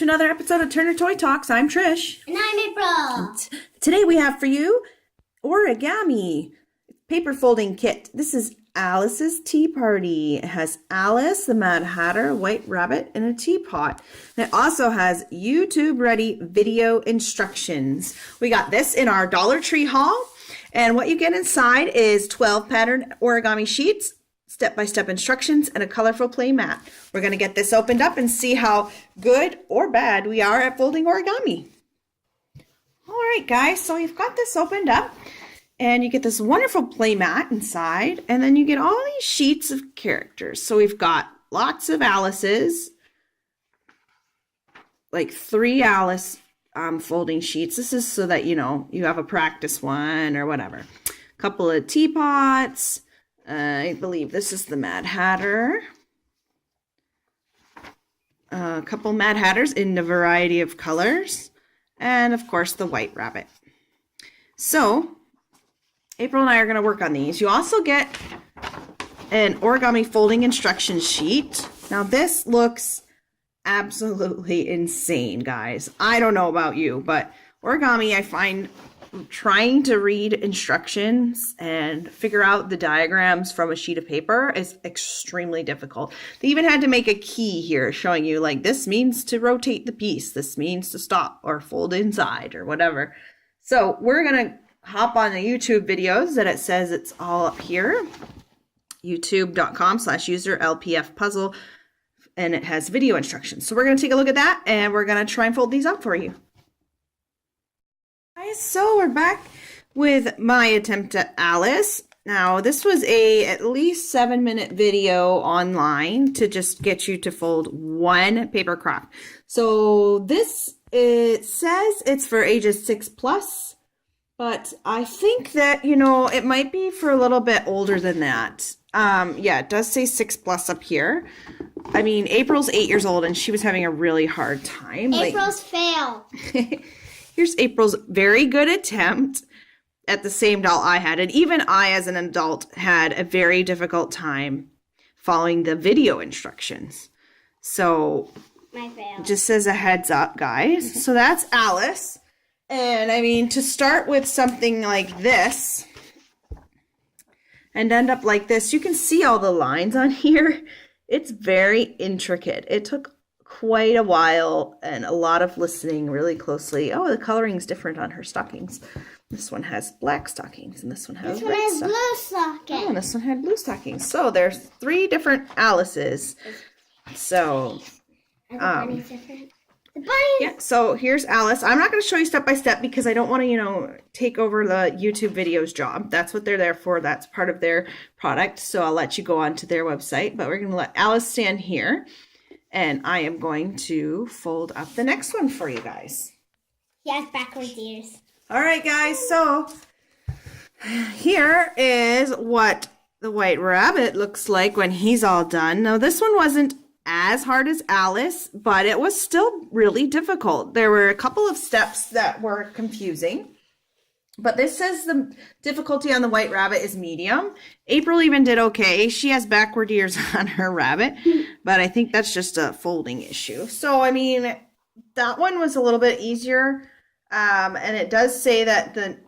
to another episode of Turner Toy Talks. I'm Trish. And I'm April. Today we have for you Origami paper folding kit. This is Alice's Tea Party. It has Alice, the Mad Hatter, White Rabbit, and a teapot. And it also has YouTube ready video instructions. We got this in our Dollar Tree haul. And what you get inside is 12 patterned origami sheets, step-by-step instructions, and a colorful play mat. We're going to get this opened up and see how good or bad we are at folding origami. All right, guys, so we've got this opened up, and you get this wonderful play mat inside, and then you get all these sheets of characters. So we've got lots of Alice's, like 3 Alice folding sheets. This is so that, you know, you have a practice one or whatever. A couple of teapots. I believe this is the Mad Hatter. A couple Mad Hatters in a variety of colors. And, of course, the White Rabbit. So, April and I are going to work on these. You also get an origami folding instruction sheet. Now, this looks absolutely insane, guys. I don't know about you, but origami, I find trying to read instructions and figure out the diagrams from a sheet of paper is extremely difficult. They even had to make a key here showing you, like, this means to rotate the piece, this means to stop or fold inside or whatever. So we're gonna hop on the YouTube videos that it says it's all up here, youtube.com/user/LPF-puzzle, and it has video instructions. So we're gonna take a look at that and we're gonna try and fold these up for you. So we're back with my attempt at Alice. Now this was a at least 7-minute video online to just get you to fold one paper craft. So this, it says it's for ages 6+, but I think that, you know, it might be for a little bit older than that. Yeah, it does say 6+ up here. I mean, April's 8 years old and she was having a really hard time. April's fail. Here's April's very good attempt at the same doll I had. And even I, as an adult, had a very difficult time following the video instructions. So, My fail. Just as a heads up, guys. So that's Alice. And I mean, to start with something like this and end up like this, you can see all the lines on here. It's very intricate. It took quite a while and a lot of listening really closely. Oh, the coloring's different on her stockings. This one has black stockings and this one has blue stockings. Oh, and this one had blue stockings. So there's 3 different Alices. So Are the bunnies different? The bunnies. Yeah, so here's Alice. I'm not going to show you step by step because I don't want to, you know, take over the YouTube videos job. That's what they're there for. That's part of their product. So I'll let you go onto their website, but we're going to let Alice stand here. And I am going to fold up the next one for you guys. He has backwards ears. All right, guys. So here is what the White Rabbit looks like when he's all done. Now, this one wasn't as hard as Alice, but it was still really difficult. There were a couple of steps that were confusing. But this says the difficulty on the White Rabbit is medium. April even did okay. She has backward ears on her rabbit, but I think that's just a folding issue. So, I mean, that one was a little bit easier. And it does say that the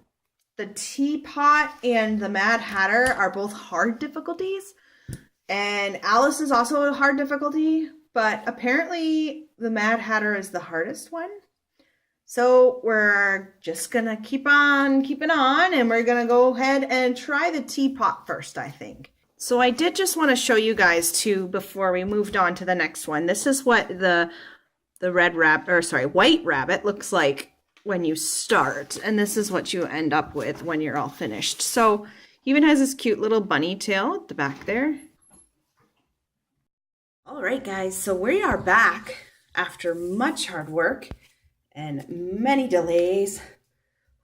teapot and the Mad Hatter are both hard difficulties. And Alice is also a hard difficulty, but apparently the Mad Hatter is the hardest one. So we're just going to keep on keeping on, and we're going to go ahead and try the teapot first, I think. So I did just want to show you guys too before we moved on to the next one. This is what the White Rabbit looks like when you start, and this is what you end up with when you're all finished. So he even has this cute little bunny tail at the back there. All right, guys, so we are back after much hard work and many delays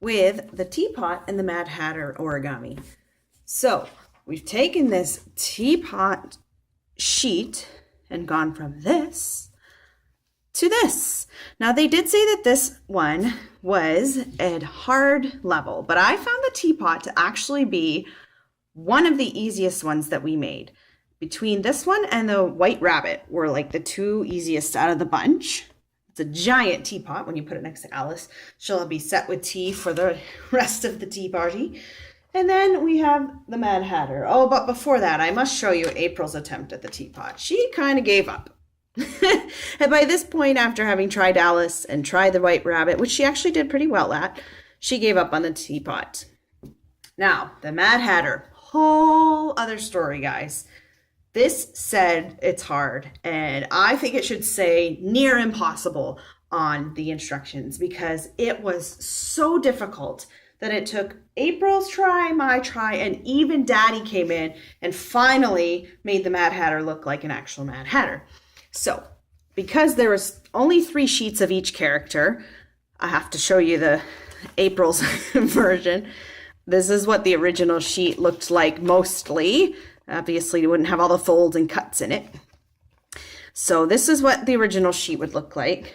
with the teapot and the Mad Hatter origami. So we've taken this teapot sheet and gone from this to this. Now they did say that this one was at hard level, but I found the teapot to actually be one of the easiest ones that we made. Between this one and the White Rabbit were like the 2 easiest out of the bunch. It's a giant teapot. When you put it next to Alice, she'll be set with tea for the rest of the tea party. And then we have the Mad Hatter. Oh, but before that, I must show you April's attempt at the teapot. She kind of gave up. And by this point, after having tried Alice and tried the White Rabbit, which she actually did pretty well at, she gave up on the teapot. Now, the Mad Hatter. Whole other story, guys. This said it's hard, and I think it should say near impossible on the instructions because it was so difficult that it took April's try, my try, and even Daddy came in and finally made the Mad Hatter look like an actual Mad Hatter. So, because there was only 3 sheets of each character, I have to show you the April's version. This is what the original sheet looked like mostly. Obviously, you wouldn't have all the folds and cuts in it. So this is what the original sheet would look like.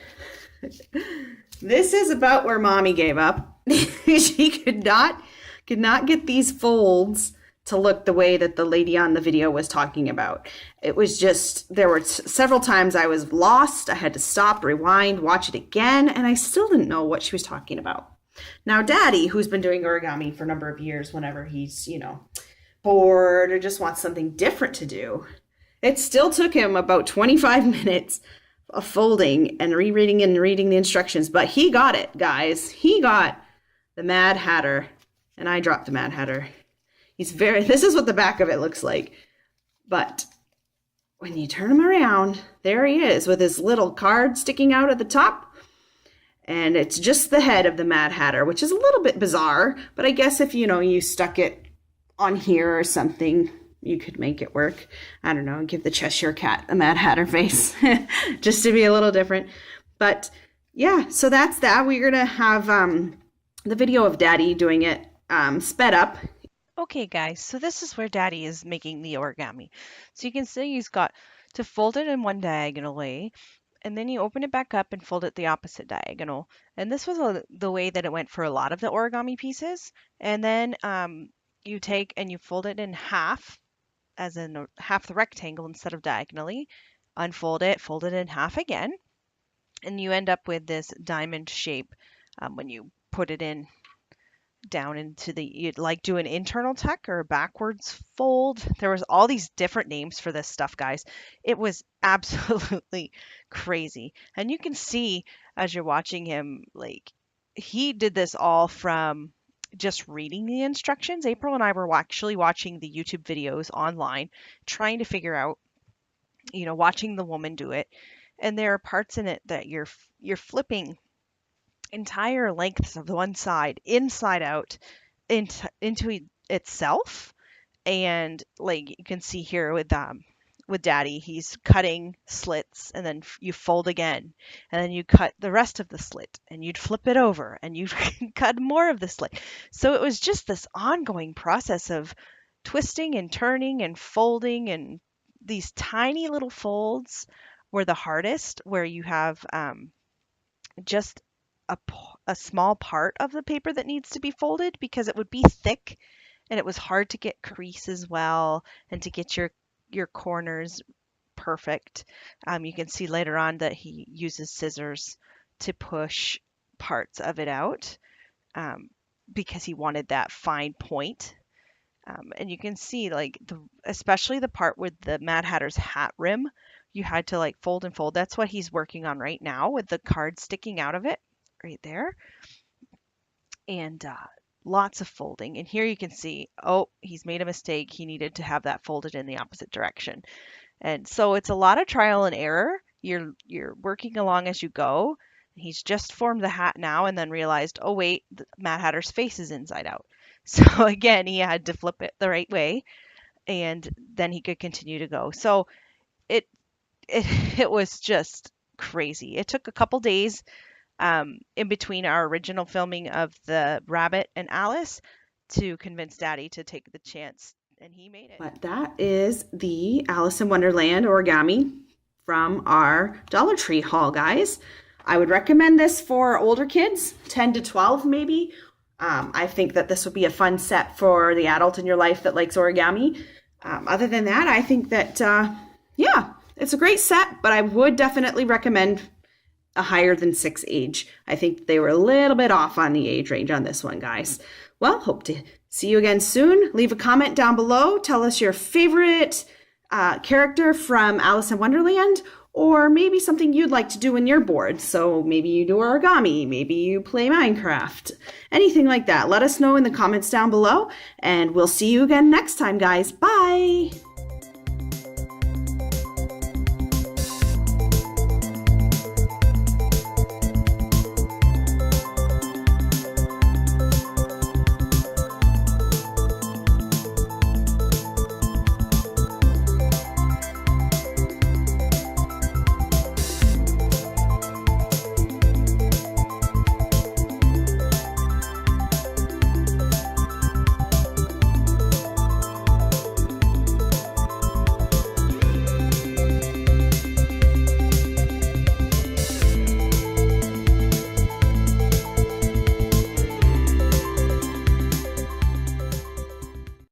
This is about where Mommy gave up. She could not get these folds to look the way that the lady on the video was talking about. It was just, there were several times I was lost. I had to stop, rewind, watch it again, and I still didn't know what she was talking about. Now, Daddy, who's been doing origami for a number of years, whenever he's, bored or just wants something different to do, it still took him about 25 minutes of folding and rereading and reading the instructions, but he got it, guys. He got the Mad Hatter, and I dropped the Mad Hatter. This is what the back of it looks like, but when you turn him around, there he is with his little card sticking out at the top, and it's just the head of the Mad Hatter, which is a little bit bizarre, but I guess if, you stuck it on here or something, you could make it work. I don't know, give the Cheshire Cat a Mad Hatter face just to be a little different. But yeah, so that's that. We're going to have the video of Daddy doing it sped up. Okay, guys, so this is where Daddy is making the origami. So you can see he's got to fold it in one diagonal way, and then you open it back up and fold it the opposite diagonal. And this was the way that it went for a lot of the origami pieces. And then you take and you fold it in half, as in half the rectangle instead of diagonally, unfold it, fold it in half again, and you end up with this diamond shape when you put it in down into you'd like do an internal tuck or a backwards fold. There was all these different names for this stuff, guys. It was absolutely crazy. And you can see as you're watching him, he did this all from just reading the instructions. April and I were actually watching the YouTube videos online, trying to figure out, watching the woman do it. And there are parts in it that you're flipping entire lengths of one side, inside out, into itself. And you can see here with Daddy, he's cutting slits, and then you fold again, and then you cut the rest of the slit, and you'd flip it over, and you'd cut more of the slit. So it was just this ongoing process of twisting and turning and folding, and these tiny little folds were the hardest, where you have just a small part of the paper that needs to be folded because it would be thick, and it was hard to get creases well and to get your corners perfect. You can see later on that he uses scissors to push parts of it out because he wanted that fine point. And you can see especially the part with the Mad Hatter's hat rim, you had to fold and fold. That's what he's working on right now with the card sticking out of it right there. And lots of folding. And here you can see, he's made a mistake. He needed to have that folded in the opposite direction. And so it's a lot of trial and error. You're working along as you go. He's just formed the hat now and then realized, oh wait, the Mad Hatter's face is inside out. So again, he had to flip it the right way, and then he could continue to go. So it was just crazy. It took a couple days in between our original filming of the Rabbit and Alice to convince Daddy to take the chance, and he made it. But that is the Alice in Wonderland origami from our Dollar Tree haul, guys. I would recommend this for older kids, 10 to 12 maybe. I think that this would be a fun set for the adult in your life that likes origami. Other than that, I think that, it's a great set, but I would definitely recommend a higher than 6 age. I think they were a little bit off on the age range on this one, guys. Well, hope to see you again soon. Leave a comment down below. Tell us your favorite character from Alice in Wonderland, or maybe something you'd like to do in your board. So maybe you do origami, maybe you play Minecraft, anything like that. Let us know in the comments down below, and we'll see you again next time, guys. Bye!